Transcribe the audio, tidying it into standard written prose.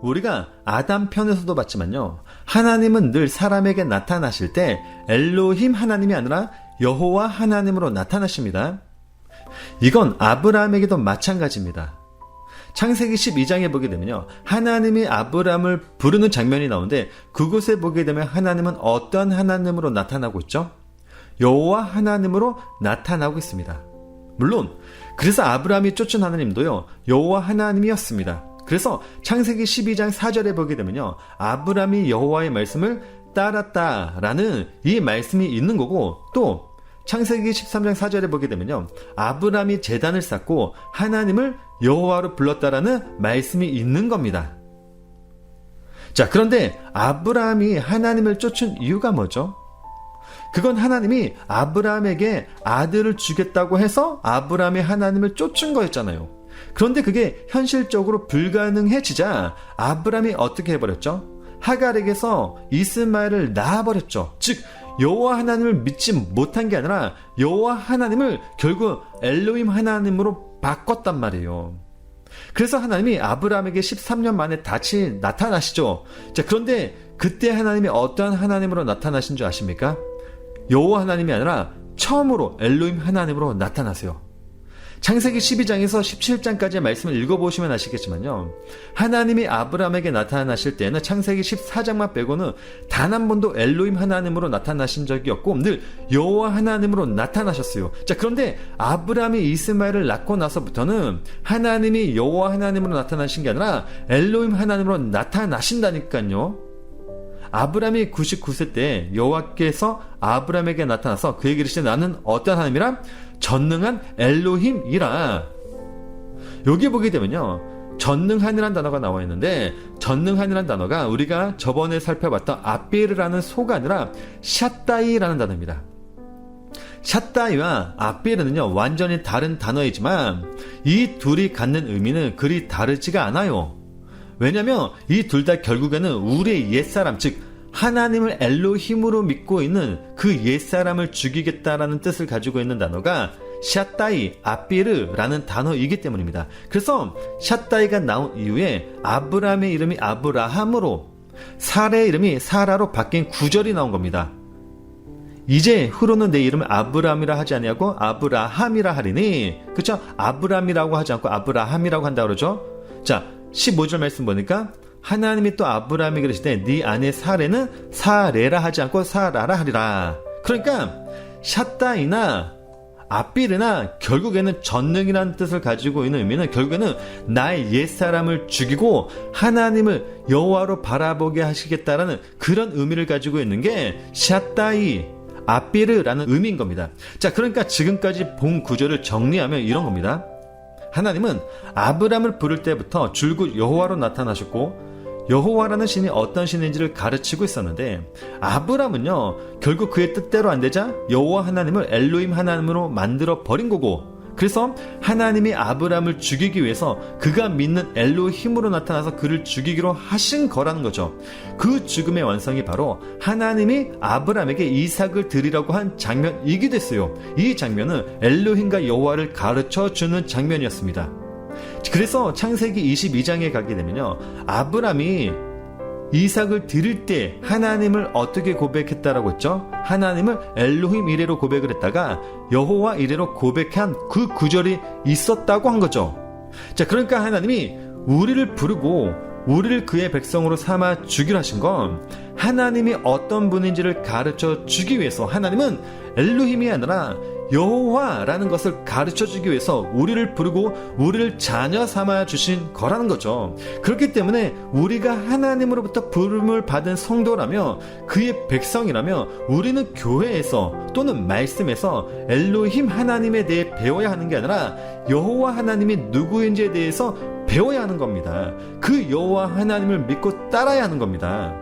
우리가 아담 편에서도 봤지만요. 하나님은 늘 사람에게 나타나실 때 엘로힘 하나님이 아니라 여호와 하나님으로 나타나십니다. 이건 아브라함에게도 마찬가지입니다. 창세기 12장에 보게 되면요. 하나님이 아브라함을 부르는 장면이 나오는데 그곳에 보게 되면 하나님은 어떤 하나님으로 나타나고 있죠? 여호와 하나님으로 나타나고 있습니다. 물론 그래서 아브라함이 쫓은 하나님도요. 여호와 하나님이었습니다. 그래서 창세기 12장 4절에 보게 되면요. 아브라함이 여호와의 말씀을 따랐다라는 이 말씀이 있는 거고 또 창세기 13장 4절에 보게 되면요. 아브라함이 제단을 쌓고 하나님을 여호와로 불렀다라는 말씀이 있는 겁니다. 자, 그런데 아브라함이 하나님을 쫓은 이유가 뭐죠? 그건 하나님이 아브라함에게 아들을 주겠다고 해서 아브라함이 하나님을 쫓은 거였잖아요. 그런데 그게 현실적으로 불가능해지자 아브라함이 어떻게 해버렸죠? 하갈에게서 이스마엘을 낳아버렸죠. 즉 여호와 하나님을 믿지 못한 게 아니라 여호와 하나님을 결국 엘로힘 하나님으로 바꿨단 말이에요. 그래서 하나님이 아브라함에게 13년 만에 다시 나타나시죠. 자, 그런데 그때 하나님이 어떠한 하나님으로 나타나신 줄 아십니까? 여호와 하나님이 아니라 처음으로 엘로힘 하나님으로 나타나세요. 창세기 12장에서 17장까지의 말씀을 읽어보시면 아시겠지만요. 하나님이 아브라함에게 나타나실 때는 창세기 14장만 빼고는 단 한 번도 엘로힘 하나님으로 나타나신 적이 없고 늘 여호와 하나님으로 나타나셨어요. 자, 그런데 아브라함이 이스마엘을 낳고 나서부터는 하나님이 여호와 하나님으로 나타나신 게 아니라 엘로힘 하나님으로 나타나신다니까요. 아브라함이 99세 때 여호와께서 아브라함에게 나타나서 그에게 이르시되 나는 어떤 하나님이라? 전능한 엘로힘이라. 여기 보게 되면요. 전능한이라는 단어가 나와 있는데 전능한이라는 단어가 우리가 저번에 살펴봤던 아비르라는 소가 아니라 샷다이라는 단어입니다. 샷다이와 아비르는요. 완전히 다른 단어이지만 이 둘이 갖는 의미는 그리 다르지가 않아요. 왜냐하면 이 둘 다 결국에는 우리의 옛사람 즉 하나님을 엘로힘으로 믿고 있는 그 옛사람을 죽이겠다라는 뜻을 가지고 있는 단어가 샷다이, 아비르라는 단어이기 때문입니다. 그래서 샷다이가 나온 이후에 아브라함의 이름이 아브라함으로 사라의 이름이 사라로 바뀐 구절이 나온 겁니다. 이제 후로는 내 이름을 아브라함이라 하지 아니하고 아브라함이라 하리니 그렇죠? 아브라함이라고 하지 않고 아브라함이라고 한다 그러죠. 자, 15절 말씀 보니까 하나님이 또 아브라함에게 이르시되 네 아내 사레는 사레라 하지 않고 사라라 하리라. 그러니까 샷다이나 아비르나 결국에는 전능이라는 뜻을 가지고 있는 의미는 결국에는 나의 옛사람을 죽이고 하나님을 여호와로 바라보게 하시겠다라는 그런 의미를 가지고 있는 게 샷다이 아비르라는 의미인 겁니다. 자, 그러니까 지금까지 본 구절을 정리하면 이런 겁니다. 하나님은 아브람을 부를 때부터 줄곧 여호와로 나타나셨고 여호와라는 신이 어떤 신인지를 가르치고 있었는데 아브람은요 결국 그의 뜻대로 안 되자 여호와 하나님을 엘로힘 하나님으로 만들어 버린 거고 그래서 하나님이 아브람을 죽이기 위해서 그가 믿는 엘로힘으로 나타나서 그를 죽이기로 하신 거라는 거죠. 그 죽음의 완성이 바로 하나님이 아브람에게 이삭을 드리라고 한 장면이기도 했어요. 이 장면은 엘로힘과 여호와를 가르쳐주는 장면이었습니다. 그래서 창세기 22장에 가게 되면요 아브람이 이삭을 드릴 때 하나님을 어떻게 고백했다라고 했죠? 하나님을 엘로힘 이레로 고백을 했다가 여호와 이레로 고백한 그 구절이 있었다고 한 거죠. 자, 그러니까 하나님이 우리를 부르고 우리를 그의 백성으로 삼아 주기로 하신 건 하나님이 어떤 분인지를 가르쳐 주기 위해서 하나님은 엘로힘이 아니라 여호와라는 것을 가르쳐주기 위해서 우리를 부르고 우리를 자녀 삼아 주신 거라는 거죠. 그렇기 때문에 우리가 하나님으로부터 부름을 받은 성도라며 그의 백성이라며 우리는 교회에서 또는 말씀에서 엘로힘 하나님에 대해 배워야 하는 게 아니라 여호와 하나님이 누구인지에 대해서 배워야 하는 겁니다. 그 여호와 하나님을 믿고 따라야 하는 겁니다.